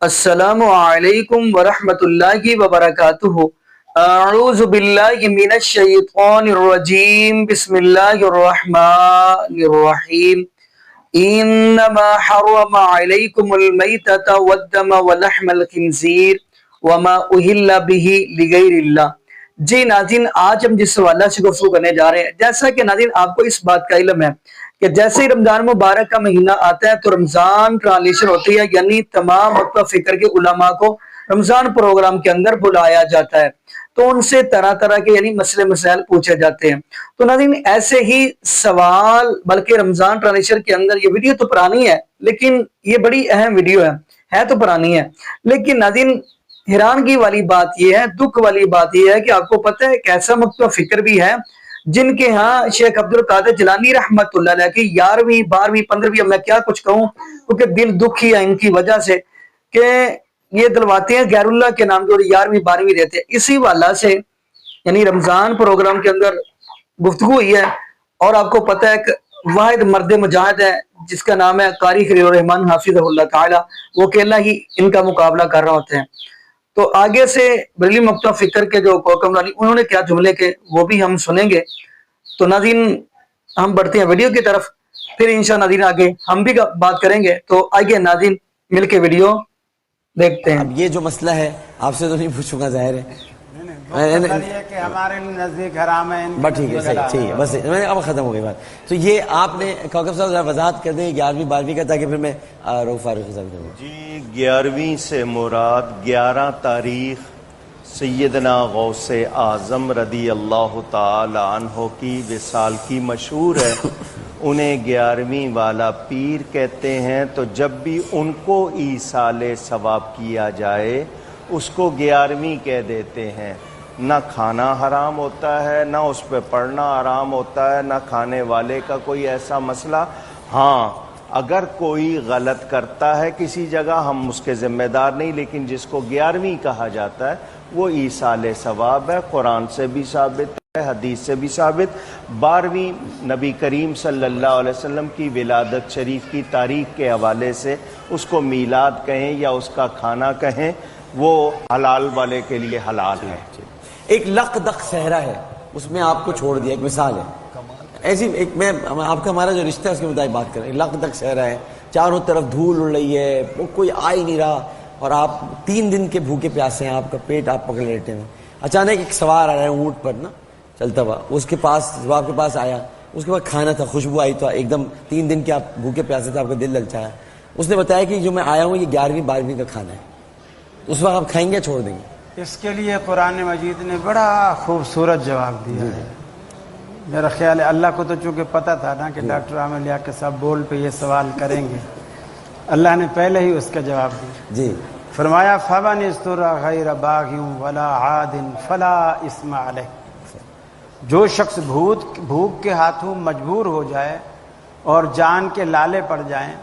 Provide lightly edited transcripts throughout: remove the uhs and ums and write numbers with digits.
السلام علیکم ورحمۃ اللہ وبرکاتہ۔ اعوذ باللہ من الشیطان الرجیم، بسم اللہ الرحمن الرحیم۔ انما حرم علیکم المیتۃ والدم ولحم الخنزیر وما اہل بہ لغیر اللہ۔ جی ناظرین، آج ہم جس حوالہ سے گفتگو کرنے جا رہے ہیں، جیسا کہ ناظرین آپ کو اس بات کا علم ہے کہ جیسے ہی رمضان مبارک کا مہینہ آتا ہے تو رمضان ٹرانسلیشن ہوتی ہے، یعنی تمام مکتب فکر کے علماء کو رمضان پروگرام کے اندر بلایا جاتا ہے، تو ان سے طرح طرح کے یعنی مسئلے مسائل پوچھے جاتے ہیں۔ تو ناظرین ایسے ہی سوال، بلکہ رمضان ٹرانسلیشن کے اندر یہ ویڈیو تو پرانی ہے لیکن یہ بڑی اہم ویڈیو ہے تو پرانی ہے، لیکن ناظرین حیرانگی والی بات یہ ہے، دکھ والی بات یہ ہے کہ آپ کو پتہ ہے ایک ایسا مکتب فکر بھی ہے جن کے ہاں شیخ عبد القادر جیلانی رحمت اللہ علیہ کی 11ویں 12ویں 15ویں، میں کیا کچھ کہوں کیونکہ دل دکھی ہے ان کی وجہ سے کہ یہ دلواتے ہیں غیر اللہ کے نام جو 11ویں 12ویں رہتے ہیں۔ اسی والا سے یعنی رمضان پروگرام کے اندر گفتگو ہوئی ہے، اور آپ کو پتہ ہے کہ واحد مرد مجاہد ہے جس کا نام ہے قاری خلیل الرحمن حافظہ اللہ تعالی، وہ اکیلا ہی ان کا مقابلہ کر رہے ہوتے ہیں۔ تو آگے سے بریلوی مکتب فکر کے جو حکمران انہوں نے کیا جملے کے وہ بھی ہم سنیں گے۔ تو ناظرین ہم بڑھتے ہیں ویڈیو کی طرف، پھر انشاءاللہ ناظرین آگے ہم بھی بات کریں گے۔ تو آئیے ناظرین مل کے ویڈیو دیکھتے ہیں۔ اب یہ جو مسئلہ ہے آپ سے تو نہیں پوچھوں گا، ظاہر ہے کہ ہمارے نزدیک حرام ہے، بس ٹھیک ہے، صحیح، ٹھیک ہے، بس میں اب ختم ہو گئی بات۔ تو یہ آپ نے کوکب صاحب ذرا وضاحت کر دیں 11ویں 12ویں کا، تاکہ پھر میں رؤوف فاروقی صاحب کروں۔ جی 11ویں سے مراد 11 تاریخ سیدنا غوث اعظم رضی اللہ تعالی عنہ کی وصال کی مشہور ہے، انہیں 11ویں والا پیر کہتے ہیں۔ تو جب بھی ان کو ایصال ثواب کیا جائے اس کو 11ویں کہہ دیتے ہیں۔ نہ کھانا حرام ہوتا ہے، نہ اس پہ پڑھنا حرام ہوتا ہے، نہ کھانے والے کا کوئی ایسا مسئلہ۔ ہاں اگر کوئی غلط کرتا ہے کسی جگہ ہم اس کے ذمہ دار نہیں، لیکن جس کو 11ویں کہا جاتا ہے وہ ایصال ثواب ہے، قرآن سے بھی ثابت ہے، حدیث سے بھی ثابت۔ 12ویں نبی کریم صلی اللہ علیہ وسلم کی ولادت شریف کی تاریخ کے حوالے سے اس کو میلاد کہیں یا اس کا کھانا کہیں، وہ حلال والے کے لیے حلال ہے۔ ایک لق دق صحرا ہے، اس میں آپ کو چھوڑ دیا، ایک مثال ہے ایسی، ایک میں آپ کا ہمارا جو رشتہ ہے اس کے مطابق بات کریں۔ لق دق صحرا ہے، چاروں طرف دھول اڑ رہی ہے، وہ کوئی آ ہی نہیں رہا، اور آپ 3 دن کے بھوکے پیاسے ہیں، آپ کا پیٹ آپ پکڑ لیتے ہیں۔ اچانک ایک سوار آ رہا ہے اونٹ پر نا چلتا ہوا، اس کے پاس جب آپ کے پاس آیا، اس کے بعد کھانا تھا، خوشبو آئی، تو ایک دم 3 دن کے آپ بھوکے پیاسے تھے، آپ کا دل للچایا، اس نے بتایا کہ جو میں آیا ہوں یہ 11ویں 12ویں کا کھانا ہے، اس وقت آپ کھائیں گے چھوڑ دیں گے؟ اس کے لیے قرآن مجید نے بڑا خوبصورت جواب دیا ہے۔ میرا خیال ہے اللہ کو تو چونکہ پتہ تھا نا کہ ڈاکٹر عامر لیا کے صاحب بول پہ یہ سوال کریں گے، اللہ نے پہلے ہی اس کا جواب دیا۔ جی فرمایا فَمَنِ اسْتُرَّ غَيْرَ بَاغٍ وَلَا عَادٍ فَلَا إِثْمَ عَلَيْهِ، جو شخص بھوک کے ہاتھوں مجبور ہو جائے اور جان کے لالے پڑ جائیں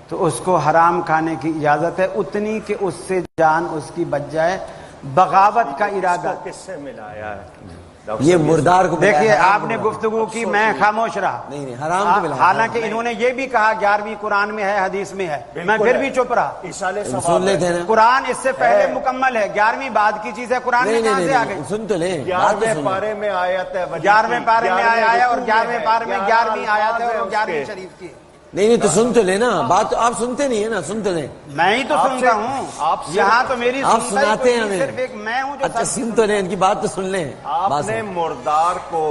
تو اس کو حرام کھانے کی اجازت ہے، اتنی کہ اس سے جان اس کی بچ جائے۔ بغاوت کا ارادہ کس سے ملایا ہے؟ یہ مردار کو دیکھیے آپ نے گفتگو کی، میں خاموش رہا، نہیں حرام کو ملایا، حالانکہ انہوں نے یہ بھی کہا 11ویں قرآن میں ہے، حدیث میں ہے، میں پھر بھی چپ رہا۔ ایصال سن ثواب لیتے ہیں نا، قرآن اس سے پہلے مکمل ہے، 11ویں بعد کی چیز ہے، قرآن میں کہاں سے آ گئی؟ سن تو لیں، 11ویں پارے میں آیت ہے، 11ویں پارے میں آیا ہے، اور 11ویں پارے میں 11ویں آیت ہے، اور 11ویں شریف کی۔ نہیں تو سن تو لیں نا، بات تو آپ سنتے نہیں ہے نا، سن تو لیں، میں ہی تو سنتا ہوں، یہاں تو میری آپ سناتے ہیں صرف ہمیں، ایک میں ہوں جو اچھا سن تو لیں، ان کی بات تو سن لیں۔ آپ نے مردار کو،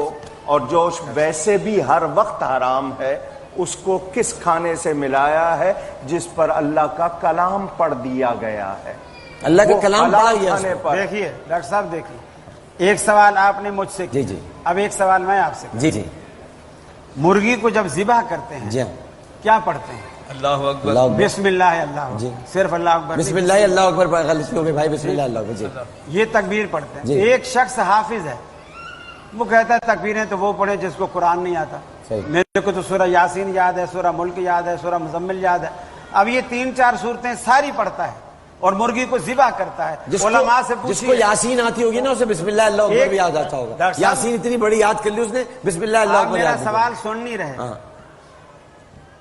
اور جو ویسے بھی ہر وقت حرام ہے، اس کو کس کھانے سے ملایا ہے؟ جس پر اللہ کا کلام پڑھ دیا گیا ہے، اللہ کا کلام پڑھا گیا۔ دیکھیے ڈاکٹر صاحب، دیکھیے ایک سوال آپ نے مجھ سے کیا، جی اب ایک سوال میں آپ سے کرتا جی جی ہوں۔ مرغی کو جب ذبح کرتے ہیں جی ہاں، کیا پڑھتے ہیں؟ اللہ اکبر، بسم اللہ اللہ جی، صرف اللہ اکبر، بسم اللہ اللہ اکبر، غلطی ہو گئی بھائی، بسم اللہ اللہ اکبر، جی یہ تکبیر پڑھتے ہیں۔ جی۔ ایک شخص حافظ ہے، وہ کہتا ہے تکبیریں تو وہ پڑھے جس کو قرآن نہیں آتا، میرے کو تو سورہ یاسین یاد ہے، سورہ ملک یاد ہے، سورہ مزمل یاد ہے۔ اب یہ 3-4 صورتیں ساری پڑھتا ہے اور مرغی کو ذبح کرتا ہے۔ علماء سے جس کو یاسین آتی ہوگی نا اسے بسم اللہ اللہ اکبر بھی یاد آتا ہوگا، یاسین اتنی بڑی یاد کر لی اس نے، بسم اللہ اللہ اکبر۔ میرا سوال سن نہیں رہے،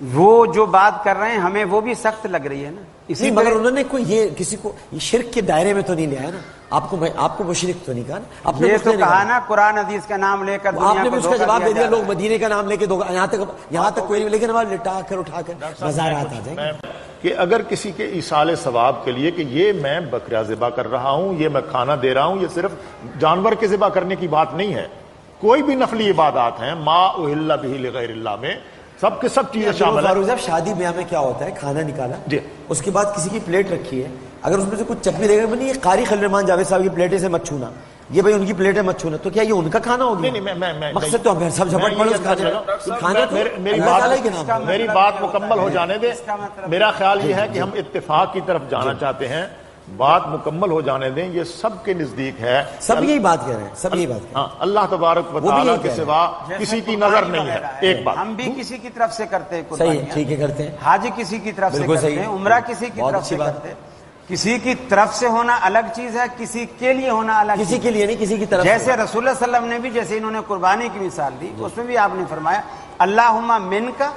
وہ جو بات کر رہے ہیں ہمیں وہ بھی سخت لگ رہی ہے نا. اسی مگر طرح انہوں نے کوئی یہ کسی کو یہ شرک کے دائرے میں تو نہیں لیا ہے نا. آپ کو مشرک تو نہیں کہا نا. آپ نے یہ کچھ تو نہیں کہا نا قرآن حدیث کا نام لے کر آپ دنیا نے کو بھی اس کا دھوکہ جواب دے دیا دیا. جا لوگ رہا ہے. مدینے کا نام لے کے یہاں تک کوئی نہیں, لیکن ہمارا لٹا کر اٹھا کر مزارات آ جائیں گے. کہ اگر کسی کے ایصال ثواب کے لیے کہ یہ میں بکرا ذبح کر رہا ہوں, یہ میں کھانا دے رہا ہوں, یہ صرف جانور کے ذبح کرنے کی بات نہیں ہے. کوئی بھی نفلی عبادات ہیں ما اہل بہ لغیر اللہ میں سب کے سب چیزیں شامل ہیں. فاروق صاحب شادی بیاہ میں کیا ہوتا ہے, کھانا نکالا جی, اس کے بعد کسی کی پلیٹ رکھی ہے, اگر اس میں سے کچھ چپی دے گا, یہ قاری خلیل الرحمان جاوید صاحب کی پلیٹیں سے مت چھونا, یہ بھائی ان کی پلیٹیں مت چھونا, تو کیا یہ ان کا کھانا ہوگا؟ نہیں, مقصد تو ہم سب جھپٹ پڑے اس کھانے میری بات مکمل ہو جانے دیں. میرا خیال یہ ہے کہ ہم اتفاق کی طرف جانا چاہتے ہیں, بات مکمل ہو جانے دیں. یہ سب کے نزدیک ہے, سب یہی بات کہہ رہے ہیں, سب یہی بات کہہ رہے ہیں. ہاں, اللہ تبارک و تعالیٰ کے سوا کسی کی نظر نہیں ہے. ایک بات ہم بھی کسی کی طرف سے کرتے ہیں صحیح قربانیاں, ہے, ٹھیک ہے, کرتے ہیں. حاج کسی کی طرف سے بالکل کرتے صحیح ہیں, ہے. عمرہ کسی کی بہت طرف اچھی سے بات. کرتے ہیں. کسی کی طرف سے ہونا الگ چیز ہے, کسی کے لیے ہونا الگ کسی چیز کے لیے نہیں, کسی کی طرف. جیسے رسول اللہ صلی اللہ علیہ وسلم نے بھی, جیسے انہوں نے قربانی کی مثال دی, اس میں بھی آپ نے فرمایا اللہم من کا,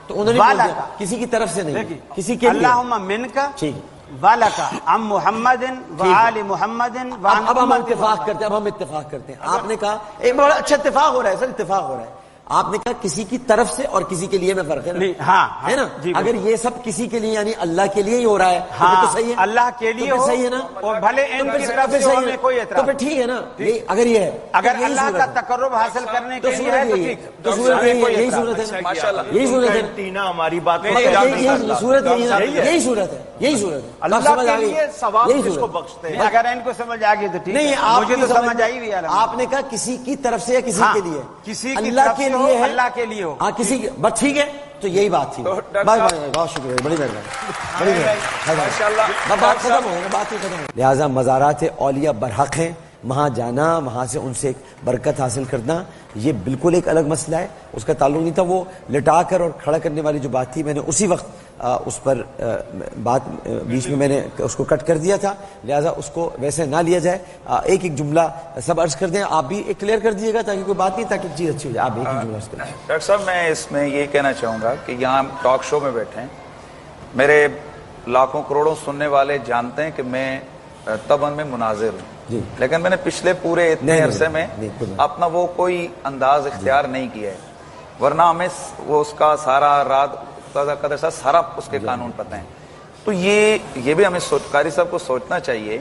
تو انہوں نے بول دیا کسی کی طرف سے نہیں, کسی کے لیے. اللہم من کا ٹھیک, والکا ام محمد وآل محمد. اب ہم اتفاق کرتے ہیں, اب ہم اتفاق کرتے ہیں. آپ نے کہا ایک بڑا اچھا اتفاق ہو رہا ہے سر, اتفاق ہو رہا ہے. آپ نے کہا کسی کی طرف سے اور کسی کے لیے میں فرق ہے نا, ہاں ہے نا. اگر یہ سب کسی کے لیے یعنی اللہ کے لیے ہی ہو رہا ہے تو صحیح ہے, اللہ کے لیے ہو, صحیح ہے نا, اور بھلے ان کی طرف سے ہو, ہمیں کوئی تو اعتراض پھر ٹھیک ہے نا. اگر یہ ہے, اگر اللہ کا تقرب حاصل کرنے کے لیے ہے تو ٹھیک, تو صورت یہی صورت ہے, یہی صورت ہے. ٹینا ہماری بات یہی صورت ہے, یہی صورت ہے, یہی صورت ہے. اللہ کے لیے ثواب کس کو بخشتے ہیں؟ اگر ان کو سمجھ آ گئی تو ٹھیک نہیں, ہے, مجھے تو سمجھ آئی ہوئی ہے. آپ نے کہا کسی کی طرف سے یا کسی کے لیے, کسی کی اللہ طرف کے سے ہو, لیے ہے, اللہ کے لیے ہو, ہاں کسی کی, بس ٹھیک ہے, تو یہی بات تھی. بہت شکریہ, بڑی مہربانی, بات ختم ہو, بات ہی ختم ہو. لہٰذا مزارات اولیاء برحق ہیں, وہاں جانا, وہاں سے ان سے ایک برکت حاصل کرنا, یہ بالکل ایک الگ مسئلہ ہے. اس کا تعلق نہیں تھا وہ لٹا کر اور کھڑا کرنے والی جو بات تھی, میں نے اسی وقت اس پر بات بیچ میں نے اس کو کٹ کر دیا تھا, لہٰذا اس کو ویسے نہ لیا جائے. ایک ایک جملہ سب عرض کر دیں, آپ بھی ایک کلیئر کر دیجیے گا تاکہ کوئی بات نہیں, تاکہ چیز اچھی ہو جائے. آپ ایک ایک جملہ عرض کر دیں. ڈاکٹر صاحب میں اس میں یہ کہنا چاہوں گا کہ یہاں ٹاک شو میں بیٹھے ہیں, میرے لاکھوں کروڑوں سننے والے جانتے ہیں کہ میں طبعاً میں مناظر ہوں, جی, لیکن میں نے پچھلے پورے اتنے عرصے میں اپنا وہ کوئی انداز اختیار نہیں کیا ہے, ورنہ ہمیں وہ اس کا سارا رات قدر سارا اس کے قانون پتہ ہیں. تو یہ بھی ہمیں قاری صاحب کو سوچنا چاہیے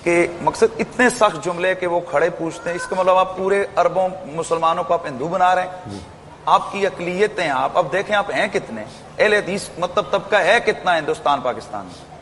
کہ مقصد اتنے سخت جملے کہ وہ کھڑے پوچھتے ہیں, اس کا مطلب آپ پورے اربوں مسلمانوں کو آپ ہندو بنا رہے ہیں. آپ کی اقلیتیں, آپ اب دیکھیں آپ ہیں کتنے, اہل حدیث مطلب طبقہ ہے کتنا ہندوستان پاکستان میں,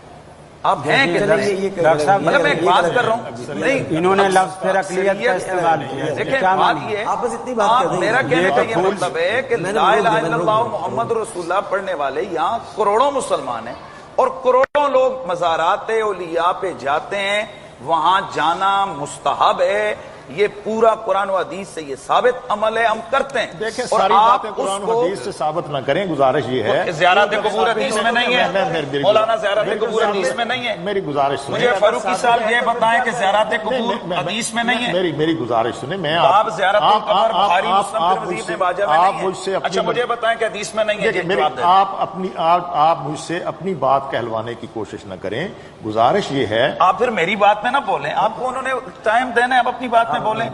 آپ ہیں کتنے. مطلب میں ایک بات کر رہا ہوں, نہیں انہوں نے لفظ پھر اقلیت کا استعمال کیا. دیکھیں بات یہ ہے, میرا کہنے کا یہ مطلب ہے کہ لا الہ الا اللہ محمد رسول اللہ پڑھنے والے یہاں کروڑوں مسلمان ہیں, اور کروڑوں لوگ مزارات اولیاء پہ جاتے ہیں, وہاں جانا مستحب ہے. یہ پورا قرآن و حدیث سے یہ ثابت عمل ہے, ہم کرتے ہیں. دیکھیں ساری باتیں قرآن و حدیث سے ثابت نہ کریں, گزارش یہ ہے زیارت قبور حدیث میں نہیں ہے مولانا, زیارت قبور حدیث میں نہیں ہے. میری گزارش سنیں, مجھے فاروقی صاحب یہ بتائیں کہ زیارت قبور حدیث میں نہیں ہے. میری گزارش سنیں, میں آپ زیارت قبر بخاری مسلم ترمذی ابن ماجہ میں نہیں ہے. اچھا مجھے بتائیں کہ حدیث میں نہیں ہے. آپ مجھ سے اپنی بات کہلوانے کی کوشش نہ کریں. گزارش یہ ہے, آپ پھر میری بات میں نہ بولیں, آپ کو انہوں نے ٹائم دینا ہے, آپ اپنی بات میں بولیں.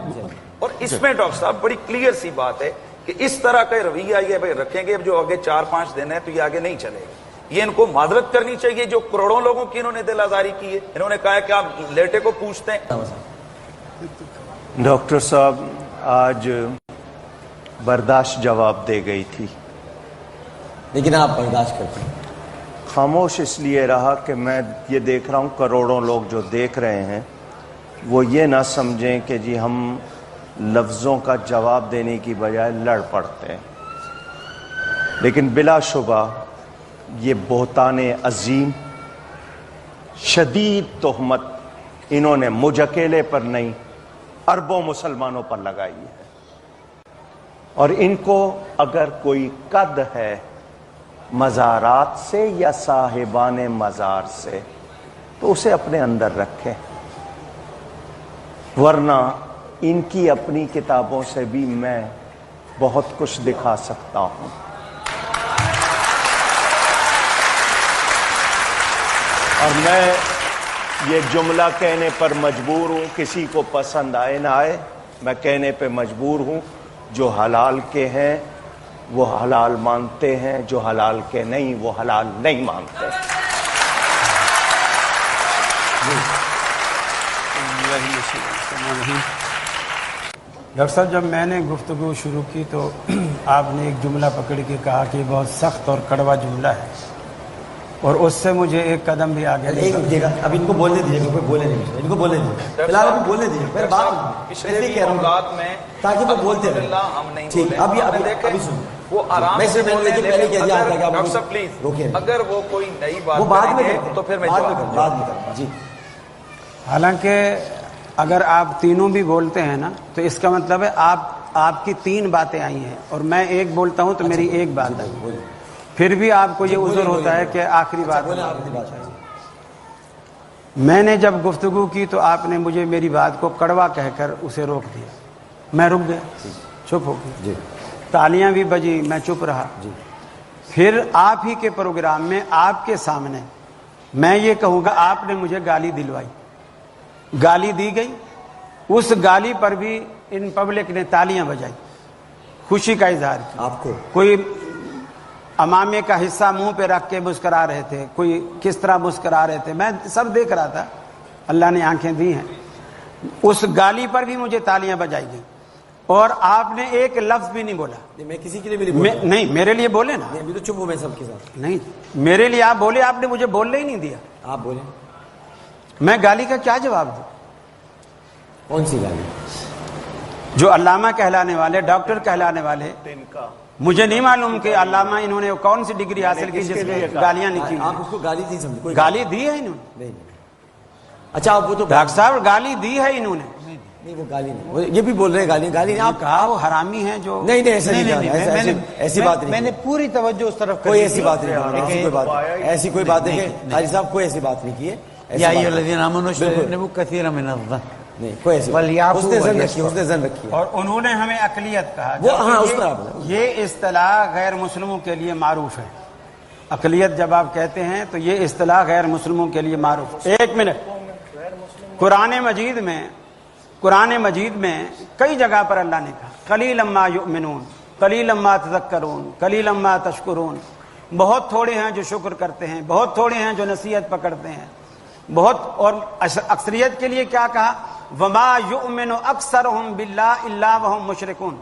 اور اس میں ڈاکٹر صاحب بڑی کلیئر سی بات ہے کہ اس طرح کا رویہ یہ بھائی رکھیں گے جو آگے 4-5 دن ہے تو یہ آگے نہیں چلے گا. یہ ان کو معذرت کرنی چاہیے جو کروڑوں لوگوں کی انہوں نے دل آزاری کی ہے. انہوں نے کہا ہے کہ آپ لیٹے کو پوچھتے ہیں. ڈاکٹر صاحب آج برداشت جواب دے گئی تھی, لیکن آپ برداشت کرتے ہیں. خاموش اس لیے رہا کہ میں یہ دیکھ رہا ہوں کروڑوں لوگ جو دیکھ رہے ہیں وہ یہ نہ سمجھیں کہ جی ہم لفظوں کا جواب دینے کی بجائے لڑ پڑتے ہیں. لیکن بلا شبہ یہ بہتان عظیم شدید تہمت انہوں نے مجھ اکیلے پر نہیں اربوں مسلمانوں پر لگائی ہے, اور ان کو اگر کوئی قد ہے مزارات سے یا صاحبان مزار سے تو اسے اپنے اندر رکھیں, ورنہ ان کی اپنی کتابوں سے بھی میں بہت کچھ دکھا سکتا ہوں. اور میں یہ جملہ کہنے پر مجبور ہوں، کسی کو پسند آئے نہ آئے، میں کہنے پہ مجبور ہوں، جو حلال کے ہیں وہ حلال مانتے ہیں، جو حلال کے نہیں وہ حلال نہیں مانتے۔ ڈاکٹر صاحب جب میں نے گفتگو شروع کی تو آپ نے ایک جملہ پکڑ کے کہا کہ بہت سخت اور کڑوا جملہ ہے، اور اس سے مجھے ایک قدم بھی آگے ایک دیجیے گا، اب ان کو بولنے دیجیے گا، کوئی بولے نہیں، ان کو بولنے دیجیے، فی الحال ابھی بولنے دیجیے، پھر بات پچھلے بھی اوقات میں تاکہ وہ بولتے رہیں۔ ہم نہیں ٹھیک، ابھی سن وہ آرام میں سے بولنے کے پہلے کہہ دیا تھا کہ ڈاکٹر صاحب پلیز روکیں، اگر وہ کوئی نئی وہ بات بعد میں کریں گے تو پھر میں بعد جواب میں کریں جی۔ حالانکہ اگر آپ تینوں بھی بولتے ہیں نا تو اس کا مطلب ہے آپ کی 3 باتیں آئی ہیں اور میں ایک بولتا ہوں تو میری ایک بات آئی، پھر بھی آپ کو یہ عذر ہوتا ہے کہ آخری بات میں نے جب گفتگو کی تو آپ نے مجھے میری بات کو کڑوا کہہ کر اسے روک دیا، میں رک گیا، چپ ہو گیا، تالیاں بھی بجی، میں چپ رہا۔ پھر آپ ہی کے پروگرام میں آپ کے سامنے میں یہ کہوں گا آپ نے مجھے گالی دلوائی، گالی دی گئی، اس گالی پر بھی ان پبلک نے تالیاں بجائی، خوشی کا اظہار کیا، آپ کو کوئی امامے کا حصہ منہ پہ رکھ کے مسکرا رہے تھے، کوئی کس طرح مسکرا رہے تھے، میں سب دیکھ رہا تھا، اللہ نے آنکھیں دی ہیں۔ اس گالی پر بھی مجھے تالیاں بجائی گئی اور آپ نے ایک لفظ بھی نہیں بولا۔ میں کسی کے لیے بھی نہیں، نہیں میرے لیے بولے نا، ابھی تو چپ ہوں میں سب کے ساتھ، نہیں میرے لیے آپ بولے، آپ نے مجھے بولنے ہی نہیں دیا، آپ بولیں میں گالی کا کیا جواب دوں؟ کون سی گالی؟ جو علامہ کہلانے والے، ڈاکٹر کہلانے والے، مجھے نہیں معلوم کہ علامہ انہوں نے کون سی ڈگری حاصل کی جس میں گالیاں لکھی، آپ اس کو گالی نہیں سمجھے، کوئی گالی دی ہے انہوں نے، نہیں۔ اچھا آپ وہ تو ڈاکٹر صاحب گالی دی ہے انہوں نے، نہیں وہ گالی نہیں، وہ یہ بھی بول رہے ہیں گالی نہیں، آپ کہا وہ حرامی ہیں جو، نہیں ایسا نہیں کہا، ایسی بات نہیں، میں نے پوری توجہ اس طرف کوئی ایسی بات نہیں، ایسی کوئی بات نہیں، قاری صاحب کوئی ایسی بات نہیں کی ہے، یا ایھا الذین آمنوا اجتنبوا کثیرا من الظن، نہیں کوئی ایسی ولیعفوا اس نے زن رکھی ہے، اور انہوں نے ہمیں اقلیت کہا، وہ ہاں اس پر آپ یہ اصطلاح غیر مسلموں کے لیے معروف ہے، اقلیت جب آپ کہتے ہیں تو یہ اصطلاح غیر مسلموں کے لیے معروف۔ ایک منٹ، قرآن مجید میں کئی جگہ پر اللہ نے کہا قلیلا ما یؤمنون، قلیلا ما تذکرون، قلیلا ما تشکرون، بہت تھوڑے ہیں جو شکر کرتے ہیں، بہت تھوڑے ہیں جو نصیحت پکڑتے ہیں، بہت، اور اکثریت کے لیے کیا کہا وما یؤمن اکثرهم باللہ الا وهم مشرکون،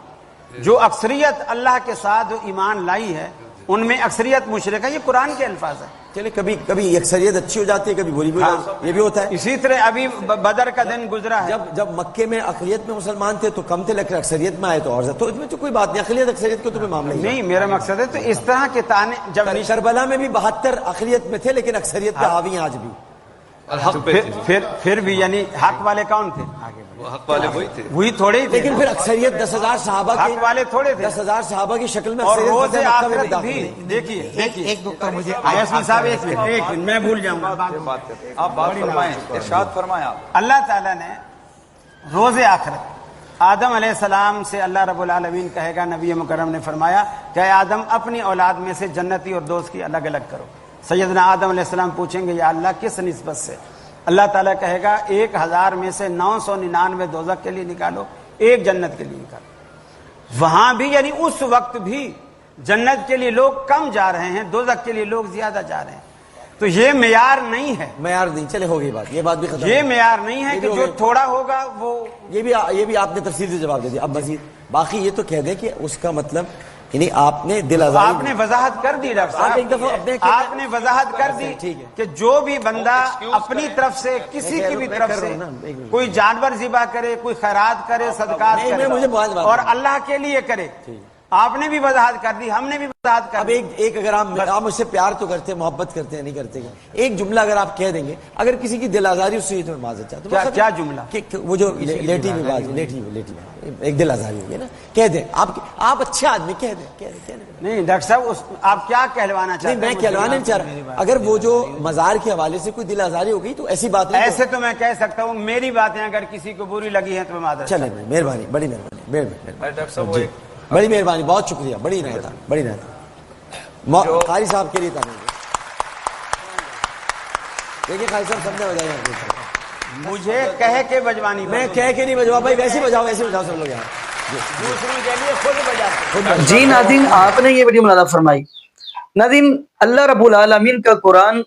جو اکثریت اللہ کے ساتھ جو ایمان لائی ہے ان میں اکثریت مشرک ہے، یہ قرآن کے الفاظ ہیں۔ چلے کبھی اکثریت اچھی ہو جاتی ہے، کبھی بری بھی ہو جاتی ہے، یہ بھی ہوتا ہے۔ اسی طرح ابھی بدر کا دن گزرا ہے، جب مکے میں اقلیت میں مسلمان تھے تو کم تھے، لیکن اکثریت میں آئے تو اور زیادہ، تو اس میں تو کوئی بات نہیں، اقلیت اکثریت کو تو کوئی معاملہ نہیں میرا مقصد ہے تو اس طرح کے تانے جب کربلا میں بھی 72 اقلیت میں تھے لیکن اکثریت پہ حاوی ہیں آج بھی، پھر بھی یعنی حق والے کون تھے؟ حق والے وہی تھے، وہی تھوڑے ہی تھے، لیکن پھر اکثریت 10,000 صحابہ کی، حق والے تھوڑے تھے، 10,000 صحابہ کی شکل میں اور روز اکثریت مکہ میں آخرت داخل بھی نہیں۔ دیکھیے ایک نقطہ مجھے یاسمین صاحب ایک منٹ میں بھول جاؤں گا، آپ بات فرمائیں، ارشاد فرمائیں آپ۔ اللہ تعالیٰ نے روز آخرت آدم علیہ السلام سے اللہ رب العالمین کہے گا، نبی مکرم نے فرمایا کہ اے آدم اپنی اولاد میں سے جنتی اور دوست کی الگ الگ کرو۔ سیدنا آدم علیہ السلام پوچھیں گے یا اللہ کس نسبت سے؟ اللہ تعالیٰ کہے گا 1000 میں سے 999 دوزخ کے لیے نکالو، ایک جنت کے لیے نکالو۔ وہاں بھی یعنی اس وقت بھی جنت کے لیے لوگ کم جا رہے ہیں، دوزخ کے لیے لوگ زیادہ جا رہے ہیں، تو یہ معیار نہیں ہے، معیار نہیں، چلے ہو گئی بات، یہ بات بھی ختم، یہ معیار نہیں ہے کہ جو تھوڑا ہوگا وہ، یہ بھی آپ نے تفصیل سے جواب دے دیا۔ اب مزید باقی یہ تو کہہ دیں کہ اس کا مطلب یعنی آپ نے دل آزاری، آپ نے وضاحت کر دی ڈاکٹر آپ ایک دفعہ صاحب، آپ نے وضاحت کر دی کہ جو بھی بندہ اپنی طرف سے کسی کی بھی طرف سے کوئی جانور ذبح کرے، کوئی خیرات کرے، صدقات کرے اور اللہ کے لیے کرے، آپ نے بھی وضاحت کر دی، ہم نے بھی وضاحت کر اب دی۔ ایک اگر آپ مجھ سے پیار تو کرتے ہیں، محبت کرتے ہیں، نہیں کرتے ہیں، ایک جملہ اگر آپ کہہ دیں گے، اگر کسی کی دل آزاری اس سے تو میں معذرت چاہتا ہوں، کیا جملہ؟ وہ جو لیٹی ہوئی ایک دل آزاری ہوئی ہے نا، کہہ دیں آپ اچھے آدمی، کہہ دیں نہیں ڈاکٹر صاحب آپ کیا کہلوانا چاہتے ہیں؟ نہیں میں کہلوانا نہیں چاہ رہا، اگر وہ جو مزار کے حوالے سے کوئی دل آزاری ہو گئی تو ایسی بات نہیں، ایسے تو میں کہہ سکتا ہوں میری باتیں اگر کسی کو بری لگی ہیں تو میں معذرت۔ چلیں مہربانی، بڑی مہربانی، بڑی مہربانی، بہت شکریہ، بڑی عنایت قاری صاحب کے لیے تعلیم۔ دیکھیے خالد صاحب سب نے بجائی آپ کو. مجھے کہہ کے بجوانی میں کہہ کے نہیں بجوا بھائی، ویسے بجاؤ سب لوگ یہاں. دوسروں کے لیے خود بجاتے. جی ناظرین، آپ نے یہ ویڈیو ملاحظہ فرمائی. ناظرین، اللہ رب العالمین کا قرآن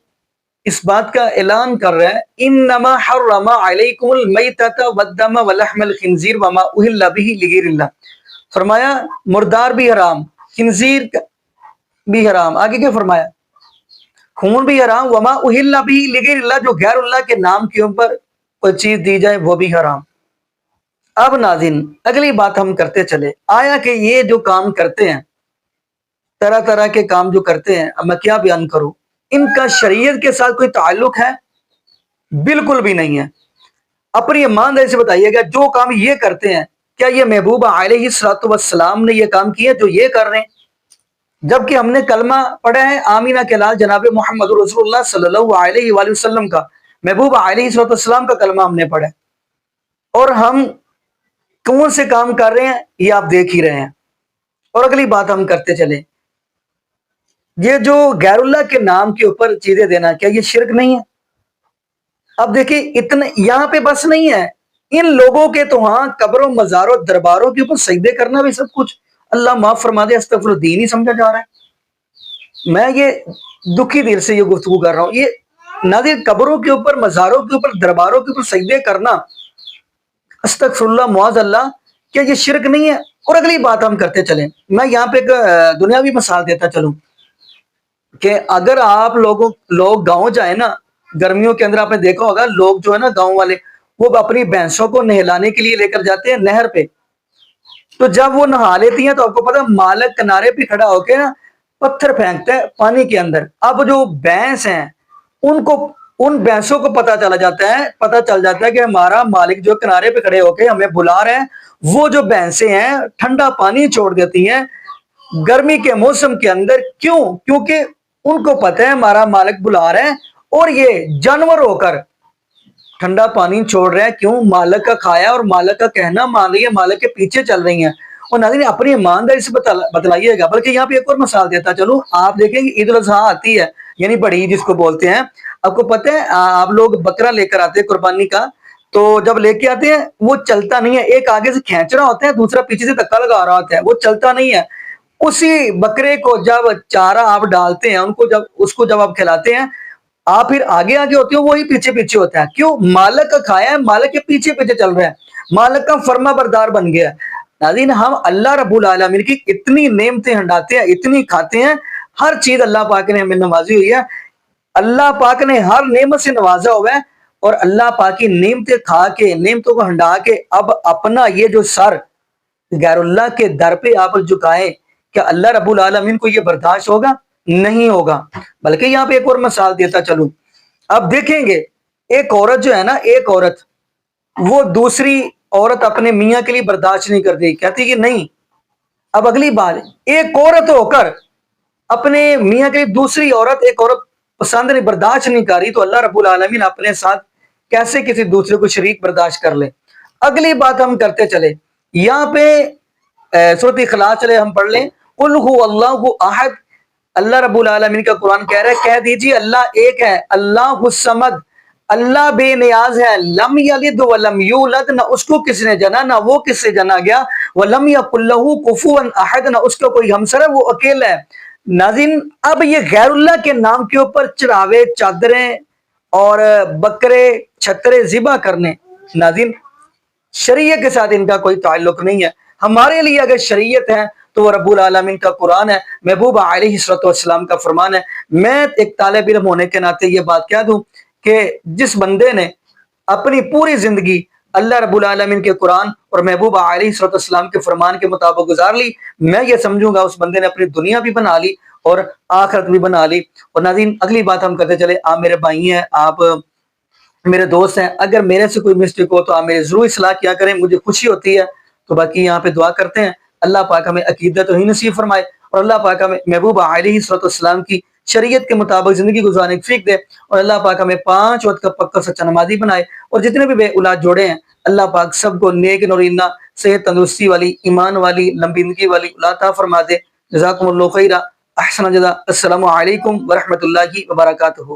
اس بات کا اعلان کر رہا ہے انما حرم علیکم المیتۃ والدم ولحم الخنزیر وما اہل بہ لغیر اللہ. فرمایا مردار بھی حرام، خنزیر بھی حرام. آگے کیا فرمایا؟ خون بھی حرام، وما اہل بہ لغیر اللہ، جو غیر اللہ کے نام کے اوپر کوئی چیز دی جائے وہ بھی حرام. اب ناظرین اگلی بات ہم کرتے چلے. آیا کہ یہ جو کام کرتے ہیں، طرح طرح کے کام جو کرتے ہیں، اب میں کیا بیان کروں، ان کا شریعت کے ساتھ کوئی تعلق ہے؟ بالکل بھی نہیں ہے. اپنی ایمانداری سے بتائیے گا جو کام یہ کرتے ہیں، کیا یہ محبوب علیہ الصلوۃ والسلام نے یہ کام کیے جو یہ کر رہے ہیں؟ جبکہ ہم نے کلمہ پڑھا ہے آمینہ کے لال جناب محمد رسول اللہ صلی اللہ علیہ وآلہ وسلم کا، محبوب علیہ الصلوۃ والسلام کا کلمہ ہم نے پڑھا ہے، اور ہم کون سے کام کر رہے ہیں یہ آپ دیکھ ہی رہے ہیں. اور اگلی بات ہم کرتے چلیں، یہ جو غیر اللہ کے نام کے اوپر چیزیں دینا، کیا یہ شرک نہیں ہے؟ اب دیکھیں اتنے یہاں پہ بس نہیں ہے، ان لوگوں کے تو ہاں قبروں مزاروں درباروں کے اوپر سجدے کرنا بھی سب کچھ اللہ معاف فرما دے استغفر الدین ہی سمجھا جا رہا ہے. میں یہ دکھی دل سے یہ گفتگو کر رہا ہوں. یہ ناظرین قبروں کے اوپر مزاروں کے اوپر درباروں کے اوپر سجدے کرنا استغفر اللہ معاذ اللہ، کیا یہ شرک نہیں ہے؟ اور اگلی بات ہم کرتے چلیں. میں یہاں پہ ایک دنیاوی مثال دیتا چلوں کہ اگر آپ لوگ گاؤں جائیں نا، گرمیوں کے اندر آپ نے دیکھا ہوگا لوگ جو ہے نا گاؤں والے، وہ اپنی بھینسوں کو نہلانے کے لیے لے کر جاتے ہیں نہر پہ. تو جب وہ نہا لیتی ہیں تو آپ کو پتا مالک کنارے پہ کھڑا ہو کے نا پتھر پھینکتا ہے پانی کے اندر. اب جو بھینس ہیں ان بھینسوں کو پتا چل جاتا ہے کہ ہمارا مالک جو کنارے پہ کھڑے ہو کے ہمیں بلا رہے ہیں. وہ جو بھینسیں ہیں ٹھنڈا پانی چھوڑ دیتی ہیں گرمی کے موسم کے اندر. کیوں؟ کیونکہ ان کو پتہ ہے ہمارا مالک بلا رہے ہیں، اور یہ جانور ہو کر ٹھنڈا پانی چھوڑ رہے ہیں. کیوں؟ مالک کا کھایا اور مالک کا کہنا مان رہی ہے، مالک کے پیچھے چل رہی ہیں. اور ناظرین اپنی ایمانداری سے بتلائیے گا. بلکہ یہاں پہ ایک اور مثال دیتا چلوں. آپ دیکھیں گے عید الاضحیٰ آتی ہے، یعنی بڑی عید جس کو بولتے ہیں. آپ کو پتہ ہے آپ لوگ بکرا لے کر آتے ہیں قربانی کا، تو جب لے کے آتے ہیں وہ چلتا نہیں ہے، ایک آگے سے کھینچ رہا ہوتا ہے، دوسرا پیچھے سے دھکا لگا رہا ہوتا ہے، وہ چلتا نہیں ہے. اسی بکرے کو جب چارہ آپ ڈالتے ہیں، اس کو جب آپ کھلاتے ہیں، آپ پھر آگے ہوتے ہو، وہی پیچھے پیچھے ہوتا ہے. کیوں؟ مالک کا کھایا ہے، مالک کے پیچھے پیچھے چل رہا ہے، مالک کا فرما بردار بن گیا. ناظرین ہم اللہ رب العالمین کی اتنی نعمتیں ہنڈاتے ہیں، اتنی کھاتے ہیں، ہر چیز اللہ پاک نے ہمیں نوازی ہوئی ہے. اللہ پاک نے ہر نعمت سے نوازا ہوا ہے، اور اللہ پاک کی نعمتیں کھا کے، نعمتوں کو ہنڈا کے اب اپنا یہ جو سر غیر اللہ کے در پہ آپ جھکائیں، کیا اللہ رب العالمین کو یہ برداشت ہوگا؟ نہیں ہوگا. بلکہ یہاں پہ ایک اور مثال دیتا چلوں. اب دیکھیں گے ایک عورت جو ہے نا، ایک عورت وہ دوسری عورت اپنے میاں کے لیے برداشت نہیں کرتی، کہتی کہ نہیں. اب اگلی بات، ایک عورت ہو کر اپنے میاں کے لیے دوسری عورت، ایک عورت پسند نہیں، برداشت نہیں کر رہی، تو اللہ رب العالمین اپنے ساتھ کیسے کسی دوسرے کو شریک برداشت کر لے؟ اگلی بات ہم کرتے چلے. یہاں پہ سورۃ اخلاص چلے ہم پڑھ لیں. قل هو اللہ احد. اللہ رب العالمین کا قرآن کہہ رہا ہے، کہہ دیجیے اللہ ایک ہے، اللہ الصمد، اللہ بے نیاز ہے، لم یلد ولم یولد، نہ اس کو کس نے جنا نہ وہ کس سے جنا گیا، ولم یکن لہ کفوا احد، نہ اس کا کوئی ہمسر ہے، وہ اکیلا ہے. ناظرین اب یہ غیر اللہ کے نام کے اوپر چڑھاوے، چادریں اور بکرے چھترے ذبح کرنے، ناظرین شریعت کے ساتھ ان کا کوئی تعلق نہیں ہے. ہمارے لیے اگر شریعت ہے تو وہ رب العالمین کا قرآن ہے، محبوب علیہ الصلوۃ والسلام کا فرمان ہے. میں ایک طالب علم ہونے کے ناطے یہ بات کہہ دوں کہ جس بندے نے اپنی پوری زندگی اللہ رب العالمین کے قرآن اور محبوب علیہ الصلوۃ والسلام کے فرمان کے مطابق گزار لی، میں یہ سمجھوں گا اس بندے نے اپنی دنیا بھی بنا لی اور آخرت بھی بنا لی. اور ناظرین اگلی بات ہم کرتے چلے. آپ میرے بھائی ہیں، آپ میرے دوست ہیں، اگر میرے سے کوئی مسٹیک ہو تو آپ میرے ضرور اصلاح کیا کریں، مجھے خوشی ہوتی ہے. تو باقی یہاں پہ دعا کرتے ہیں اللہ پاک ہمیں عقیدت توحید نصیب فرمائے، اور اللہ پاک ہمیں محبوب علیہ الصلوۃ والسلام کی شریعت کے مطابق زندگی گزارنے کی فیق دے، اور اللہ پاک ہمیں 5 وقت کا پکا سچا نمازی بنائے. اور جتنے بھی بے اولاد جوڑے ہیں اللہ پاک سب کو نیک نورینہ صحت تندرستی والی، ایمان والی، لمبی زندگی والی اولاد عطا فرما دے. جزاکم اللہ خیرہ، احسن جزا. السلام علیکم ورحمۃ اللہ وبرکاتہ.